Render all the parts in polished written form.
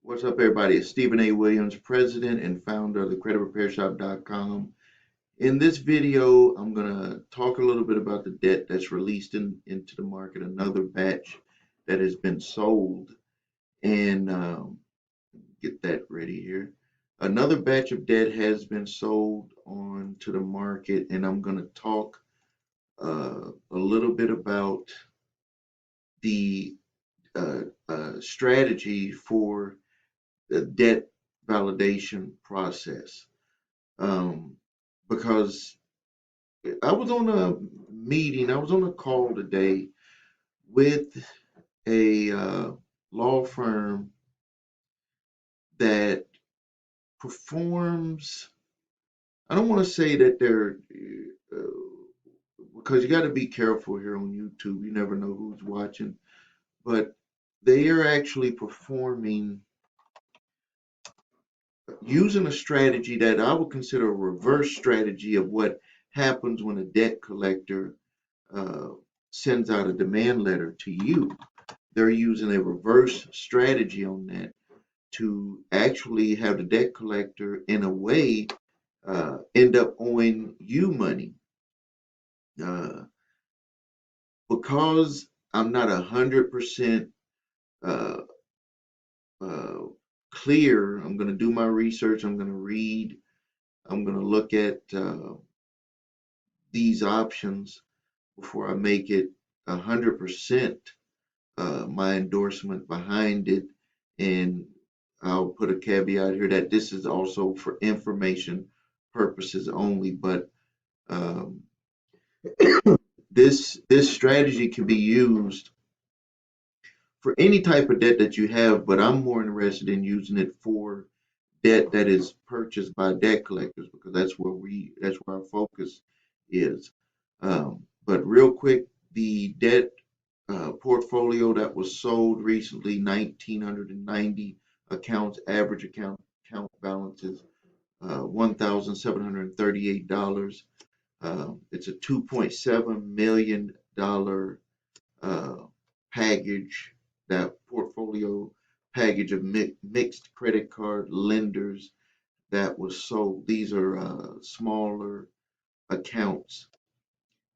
What's up, everybody? It's Stephen A. Williams, president and founder of the creditrepairshop.com. In this video, I'm going to talk a little bit about the debt that's released into the market, another batch that has been sold, and get that ready here. Another batch of debt has been sold onto the market, and I'm going to talk a little bit about the strategy for the debt validation process. Because I was on a meeting, I was on a call today with a law firm that performs, I don't want to say that they're, because you got to be careful here on YouTube, you never know who's watching, but they are actually performing using a strategy that I would consider a reverse strategy of what happens when a debt collector uh, sends out a demand letter to you. They're using a reverse strategy on that to actually have the debt collector, in a way, end up owing you money. Uh, because I'm not 100% uh, uh, clear, I'm going to do my research, I'm going to read, I'm going to look at these options before I make it 100% my endorsement behind it. And I'll put a caveat here that this is also for information purposes only. But um, this strategy can be used for any type of debt that you have. But I'm more interested in using it for debt that is purchased by debt collectors, because that's where our focus is. But real quick, the debt portfolio that was sold recently, 1,990 accounts, average account balances, $1,738. It's a $2.7 million package, that portfolio package of mixed credit card lenders that was sold. These are smaller accounts.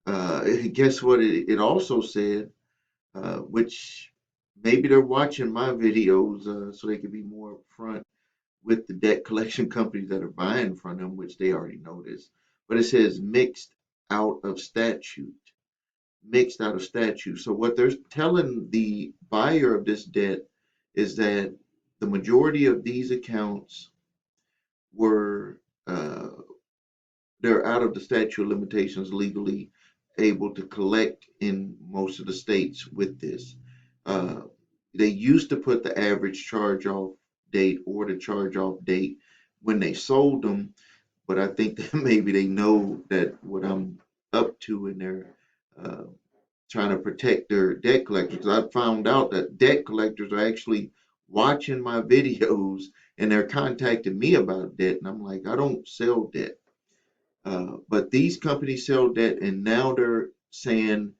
Guess what? It also said, which maybe they're watching my videos so they can be more upfront with the debt collection companies that are buying from them, which they already know this. But it says mixed out of statute, mixed out of statute. So what they're telling the buyer of this debt is that the majority of these accounts were they're out of the statute of limitations, legally able to collect in most of the states with this. Uh, they used to put the average charge off date or the charge off date when they sold them, but I think that maybe they know that what I'm up to, and they're uh, trying to protect their debt collectors. Because I found out that debt collectors are actually watching my videos and they're contacting me about debt, and I'm like, I don't sell debt. But these companies sell debt, and now they're saying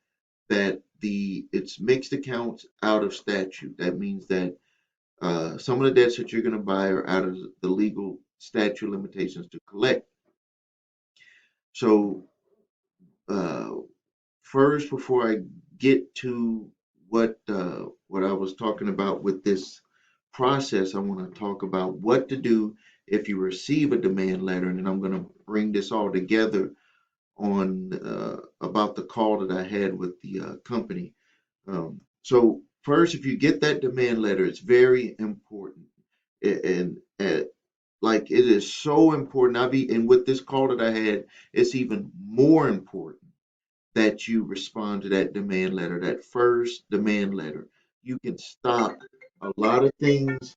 that it's mixed accounts out of statute. That means that some of the debts that you're going to buy are out of the legal statute of limitations to collect. So uh, first, before I get to what I was talking about with this process, I want to talk about what to do if you receive a demand letter, and then I'm going to bring this all together on about the call that I had with the company. So first, if you get that demand letter, it's very important, and like it is so important. And with this call that I had, it's even more important that you respond to that demand letter, that first demand letter. You can stop a lot of things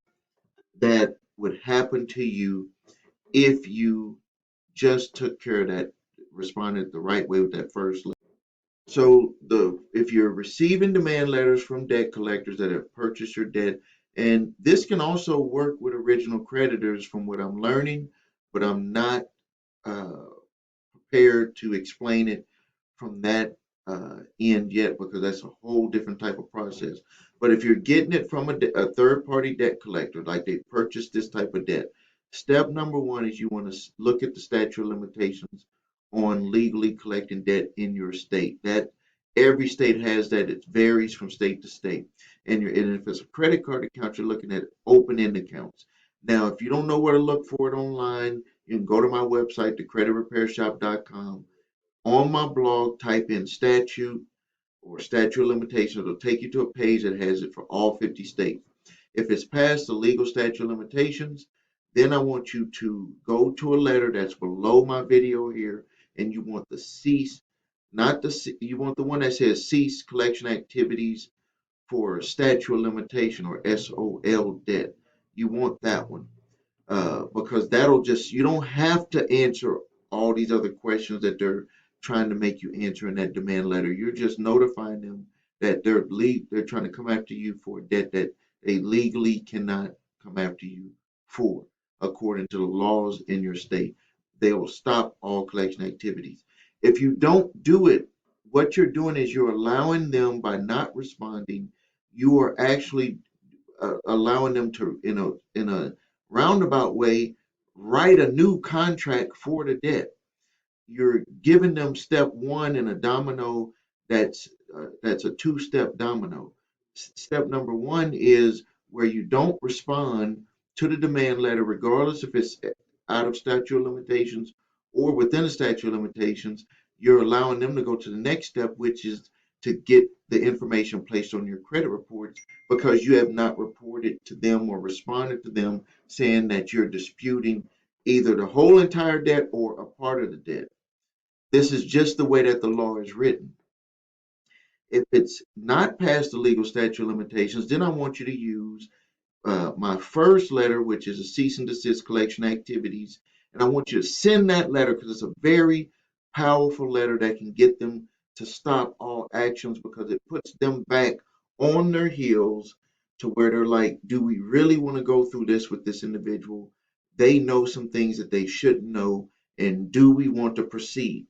that would happen to you if you just took care of that, responded the right way with that first letter. So if you're receiving demand letters from debt collectors that have purchased your debt, and this can also work with original creditors from what I'm learning, but I'm not uh, prepared to explain it from that end yet because that's a whole different type of process. But if you're getting it from a third party debt collector, like they purchased this type of debt, step number one is you want to look at the statute of limitations on legally collecting debt in your state. That every state has that. It varies from state to state. And if it's a credit card account, you're looking at open end accounts. Now, if you don't know where to look for it online, you can go to my website, thecreditrepairshop.com. On my blog, type in statute or statute of limitations. It'll take you to a page that has it for all 50 states. If it's past the legal statute of limitations, then I want you to go to a letter that's below my video here, and you want the cease, not the, you want the one that says cease collection activities for statute of limitation or SOL debt. You want that one because that'll just, you don't have to answer all these other questions that they're trying to make you answer in that demand letter. You're just notifying them that they're trying to come after you for a debt that they legally cannot come after you for according to the laws in your state. They will stop all collection activities. If you don't do it, what you're doing is you're allowing them, by not responding, you are actually allowing them to, in a roundabout way, write a new contract for the debt. You're giving them step one in a domino that's a two-step domino. Step number one is where you don't respond to the demand letter, regardless if it's out of statute of limitations or within the statute of limitations. You're allowing them to go to the next step, which is to get the information placed on your credit reports because you have not reported to them or responded to them saying that you're disputing either the whole entire debt or a part of the debt. This is just the way that the law is written. If it's not past the legal statute of limitations, then I want you to use my first letter, which is a cease and desist collection activities. And I want you to send that letter because it's a very powerful letter that can get them to stop all actions because it puts them back on their heels to where they're like, do we really want to go through this with this individual? They know some things that they shouldn't know. And do we want to proceed?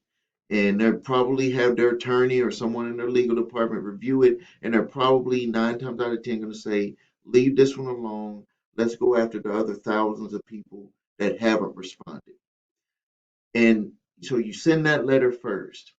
And they'll probably have their attorney or someone in their legal department review it. And they're probably 9 times out of 10 going to say, leave this one alone. Let's go after the other thousands of people that haven't responded. And so you send that letter first.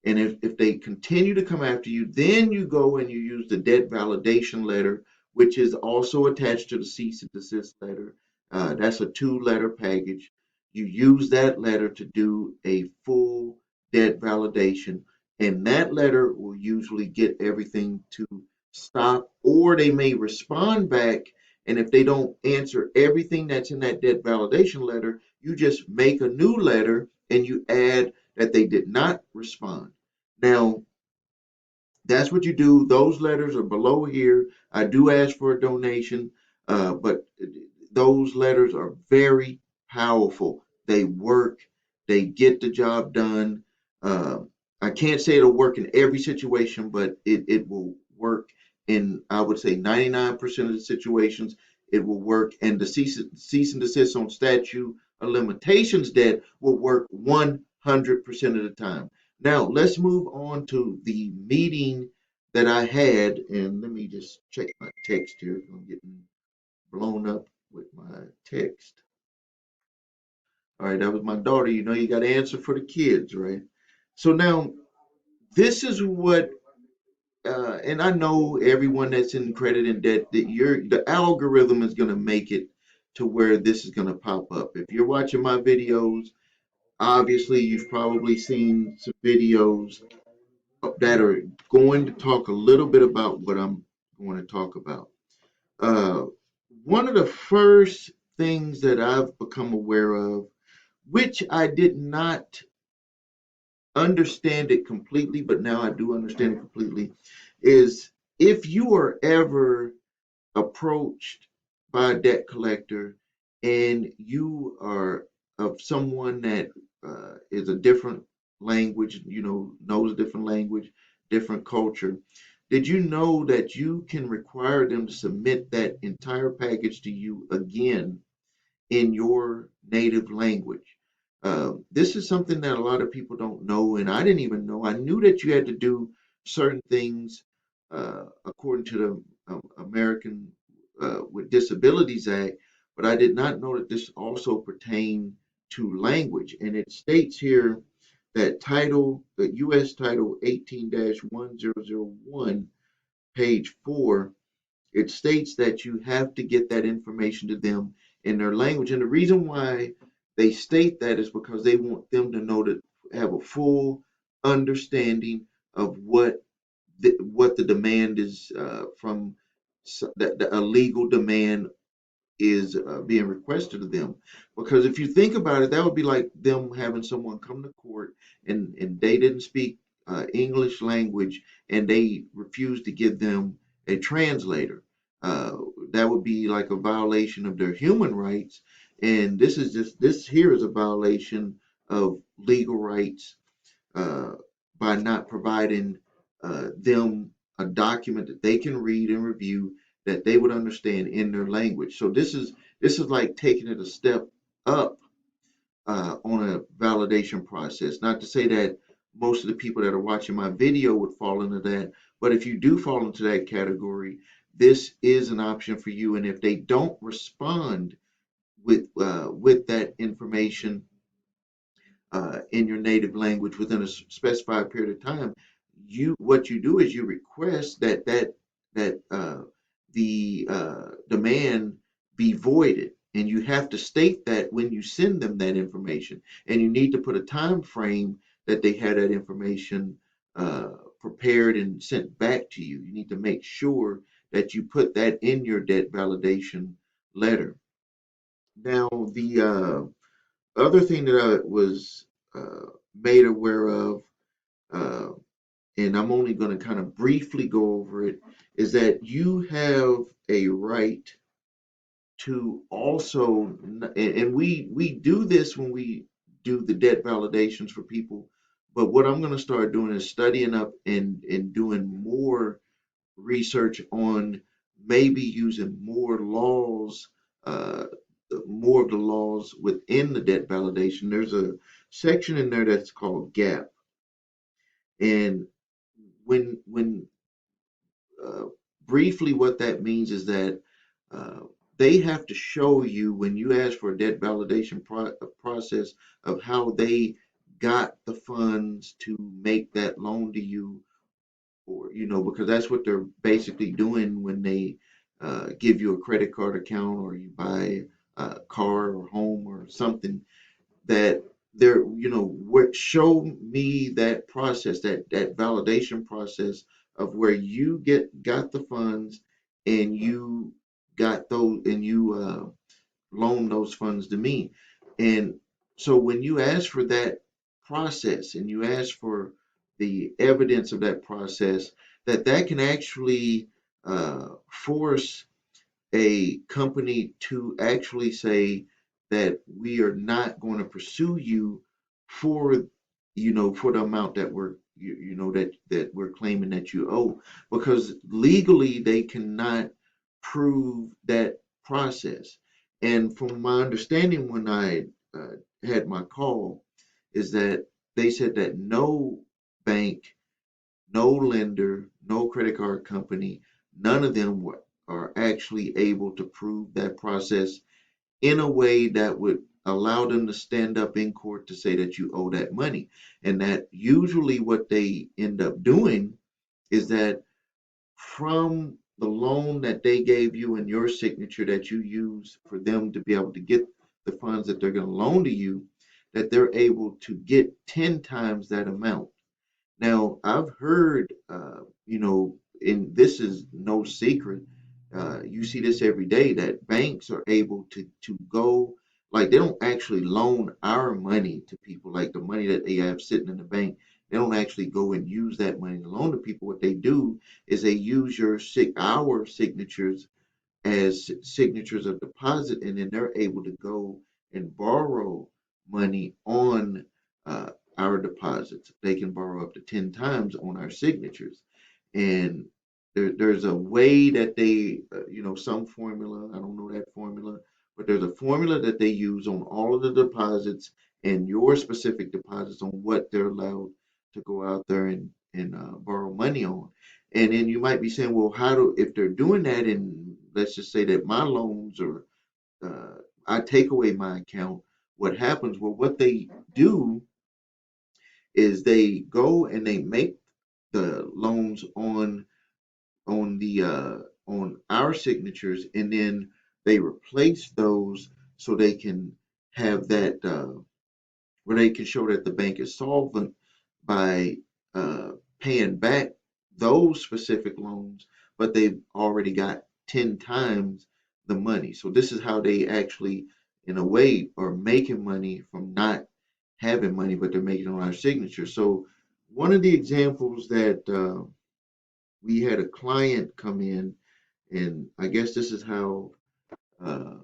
And if they continue to come after you, then you go and you use the debt validation letter, which is also attached to the cease and desist letter. That's a 2-letter package. You use that letter to do a full debt validation, and that letter will usually get everything to stop, or they may respond back. And if they don't answer everything that's in that debt validation letter, you just make a new letter and you add that they did not respond. Now, that's what you do. Those letters are below here. I do ask for a donation, but those letters are very powerful. They work, they get the job done. Uh, I can't say it'll work in every situation, but it will work in, I would say, 99% of the situations. It will work. And the cease and desist on statute of limitations debt will work 100% of the time. Now, let's move on to the meeting that I had. And let me just check my text here. I'm getting blown up with my text. All right, that was my daughter. You know, you got to answer for the kids, right? So now, this is what, and I know everyone that's in credit and debt, that the algorithm is going to make it to where this is going to pop up. If you're watching my videos, obviously you've probably seen some videos that are going to talk a little bit about what I'm going to talk about. Uh, One of the first things that I've become aware of, which I did not understand it completely, but now I do understand it completely, is if you are ever approached by a debt collector and you are of someone that is a different language, knows a different language, different culture, did you know that you can require them to submit that entire package to you again in your native language? This is something that a lot of people don't know, and I didn't even know. I knew that you had to do certain things according to the American with Disabilities Act, but I did not know that this also pertained to language. And it states here that the U.S. Title 18-1001, page 4, it states that you have to get that information to them in their language. And the reason why they state that is because they want them to know that have a full understanding of what the demand is from a legal demand is being requested of them. Because if you think about it, that would be like them having someone come to court and they didn't speak English language and they refused to give them a translator. Uh, that would be like a violation of their human rights. And this here is a violation of legal rights uh, by not providing them a document that they can read and review that they would understand in their language. So this is like taking it a step up on a validation process. Not to say that most of the people that are watching my video would fall into that, but if you do fall into that category, this is an option for you. And if they don't respond with that information in your native language within a specified period of time, what you do is you request that the demand be voided, and you have to state that when you send them that information, and you need to put a time frame that they had that information prepared and sent back to you. You need to make sure that you put that in your debt validation letter. Now, the other thing that I was made aware of, uh, and I'm only going to kind of briefly go over it, is that you have a right to also, and we do this when we do the debt validations for people. But what I'm going to start doing is studying up and doing more research on maybe using uh, more of the laws within the debt validation. There's a section in there that's called gap, and when uh, briefly what that means is that uh, they have to show you when you ask for a debt validation process of how they got the funds to make that loan to you, or because that's what they're basically doing when they give you a credit card account or you buy a car or home or something, that they're what show me that process, that validation process of where you got the funds and you got those and you loan those funds to me. And so when you ask for that process and you ask for the evidence of that process, that can actually force a company to actually say that we are not going to pursue you for for the amount that that we're claiming that you owe, because legally they cannot prove that process. And from my understanding when I had my call is that they said that no bank, no lender, no credit card company, none of them are actually able to prove that process in a way that would allow them to stand up in court to say that you owe that money. And that usually what they end up doing is that from the loan that they gave you and your signature that you use for them to be able to get the funds that they're going to loan to you, that they're able to get 10 times that amount. Now, I've heard, and this is no secret, you see this every day, that banks are able to go, like they don't actually loan our money to people, like the money that they have sitting in the bank. They don't actually go and use that money to loan to people. What they do is they use our signatures as signatures of deposit, and then they're able to go and borrow money on uh, our deposits. They can borrow up to 10 times on our signatures. And there's a way that they, some formula, I don't know that formula, but there's a formula that they use on all of the deposits, and your specific deposits on what they're allowed to go out there and borrow money on. And then you might be saying, well, how do, if they're doing that, and let's just say that my loans or I take away my account, what happens? Well, what they do is they go and they make the loans on our signatures, and then they replace those so they can have that where they can show that the bank is solvent by uh, paying back those specific loans, but they've already got 10 times the money. So this is how they actually, in a way, are making money from not having money, but they're making it on our signature. So one of the examples that we had a client come in, and I guess this is how uh,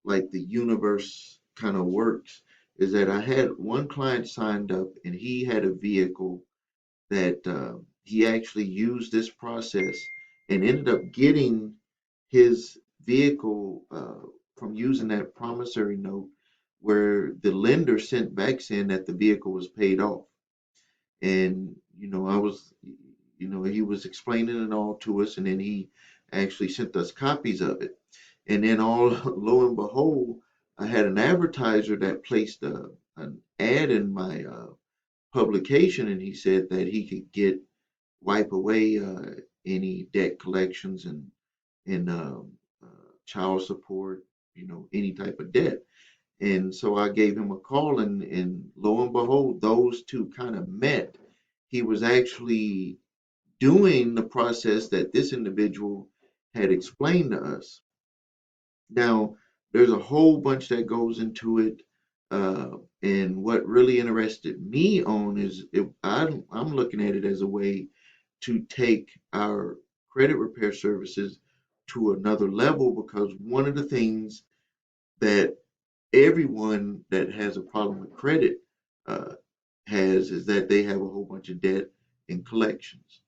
like the universe kind of works, is that I had one client signed up and he had a vehicle that he actually used this process and ended up getting his vehicle from using that promissory note where the lender sent back saying that the vehicle was paid off. And, I was, he was explaining it all to us, and then he actually sent us copies of it. And then all lo and behold, I had an advertiser that placed an ad in my publication, and he said that he could wipe away any debt collections and child support, any type of debt. And so I gave him a call, and lo and behold, those two kind of met. He was actually doing the process that this individual had explained to us. Now, there's a whole bunch that goes into it. And what really interested me on is I'm looking at it as a way to take our credit repair services to another level, because one of the things that everyone that has a problem with credit uh, has is that they have a whole bunch of debt and collections.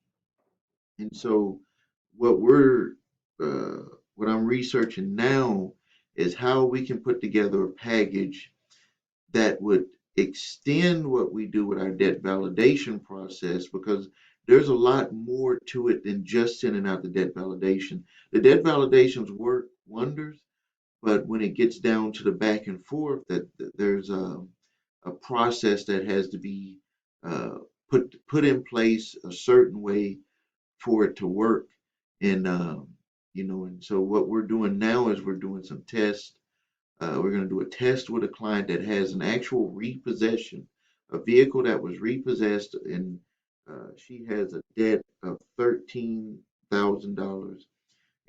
And so what we're what I'm researching now is how we can put together a package that would extend what we do with our debt validation process, because there's a lot more to it than just sending out the debt validation. The debt validations work wonders, but when it gets down to the back and forth, that there's a process that has to be uh, put in place a certain way for it to work. And and so what we're doing now is we're doing some tests. We're going to do a test with a client that has an actual repossession, a vehicle that was repossessed, and she has a debt of $13,000.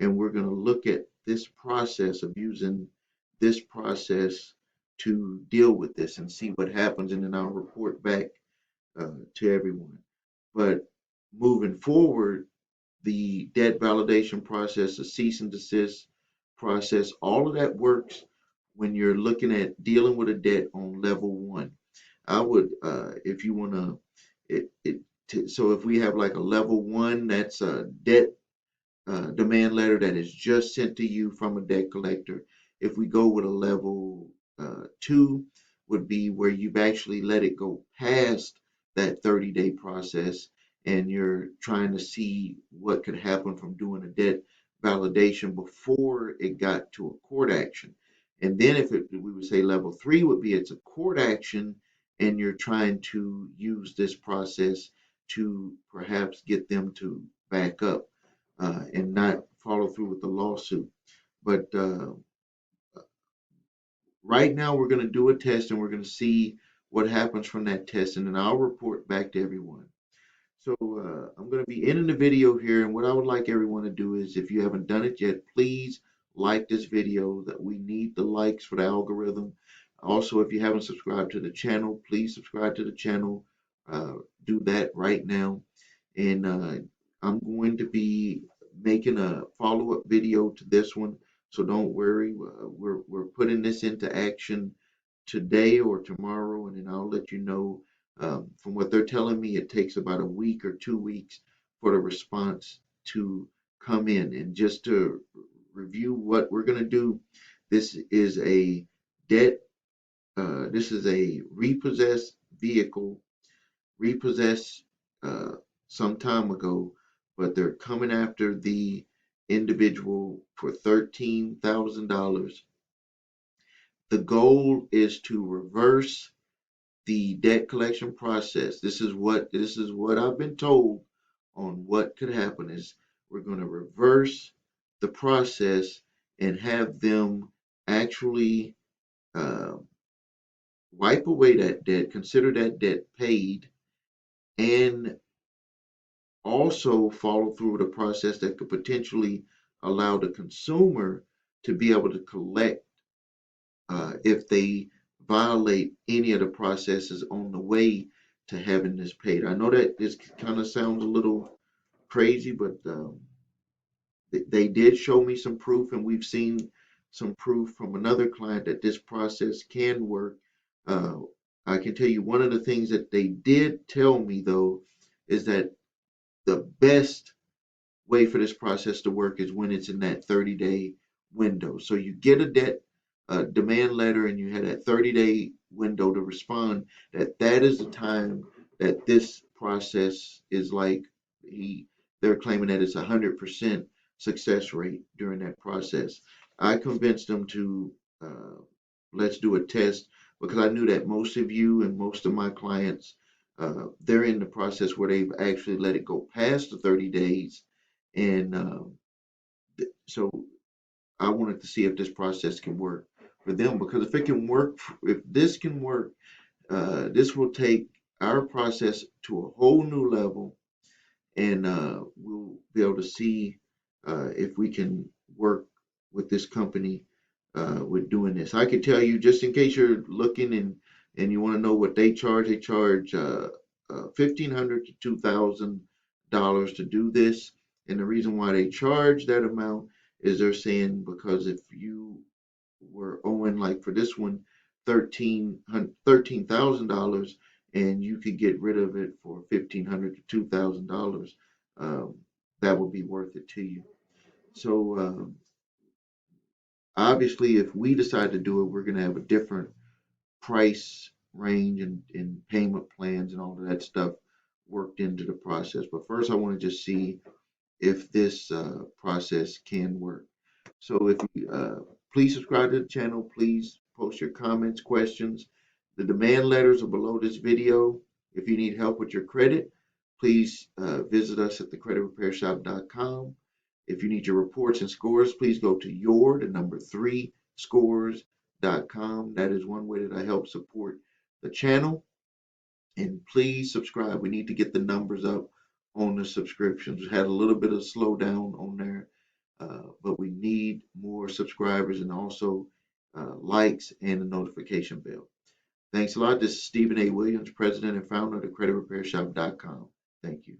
And we're going to look at this process of using this process to deal with this and see what happens, and then I'll report back to everyone. But moving forward, the debt validation process, the cease and desist process, all of that works when you're looking at dealing with a debt on level one. I would, if you want to, so if we have like a level one, that's a debt demand letter that is just sent to you from a debt collector. If we go with a level two, would be where you've actually let it go past that 30-day process, and you're trying to see what could happen from doing a debt validation before it got to a court action. And then if it, we would say level three would be it's a court action, and you're trying to use this process to perhaps get them to back up and not follow through with the lawsuit. But right now, we're going to do a test, and we're going to see what happens from that test, and then I'll report back to everyone. So I'm going to be ending the video here, and what I would like everyone to do is, if you haven't done it yet, please like this video. That we need the likes for the algorithm. Also, if you haven't subscribed to the channel, please subscribe to the channel. Uh, do that right now. And I'm going to be making a follow-up video to this one, so don't worry. We're putting this into action today or tomorrow, and then I'll let you know. From what they're telling me, it takes about a week or 2 weeks for the response to come in. And just to review what we're going to do, this is a debt This is a repossessed vehicle, repossessed some time ago, but they're coming after the individual for $13,000. The goal is to reverse the debt collection process. This is what I've been told on what could happen is we're going to reverse the process and have them actually uh, wipe away that debt, consider that debt paid, and also follow through with a process that could potentially allow the consumer to be able to collect if they violate any of the processes on the way to having this paid. I know that this kind of sounds a little crazy, but they did show me some proof, and we've seen some proof from another client that this process can work. Uh, I can tell you one of the things that they did tell me though is that the best way for this process to work is when it's in that 30-day window. So you get a debt demand letter and you had that 30-day window to respond. That is the time that this process is like he they're claiming that it's 100% success rate during that process. I convinced them to uh, let's do a test because I knew that most of you and most of my clients they're in the process where they've actually let it go past the 30 days and so I wanted to see if this process can work for them because if it can work, if this can work, this will take our process to a whole new level, and we'll be able to see if we can work with this company with doing this. I can tell you, just in case you're looking and you want to know what they charge $1,500 to $2,000 to do this. And the reason why they charge that amount is they're saying because if you were owing like for this one $13,000 and you could get rid of it for $1,500 to $2,000, um, that would be worth it to you. So obviously, if we decide to do it, we're going to have a different price range and payment plans and all of that stuff worked into the process. But first, I want to just see if this process can work. So if you please subscribe to the channel, please post your comments, questions. The demand letters are below this video. If you need help with your credit, please visit us at thecreditrepairshop.com. If you need your reports and scores, please go to the number 3 scores.com. That is one way that I help support the channel. And please subscribe. We need to get the numbers up on the subscriptions. We had a little bit of slowdown on there, but we need more subscribers and also likes and a notification bell. Thanks a lot. This is Stephen A. Williams, President and founder of thecreditrepairshop.com. Thank you.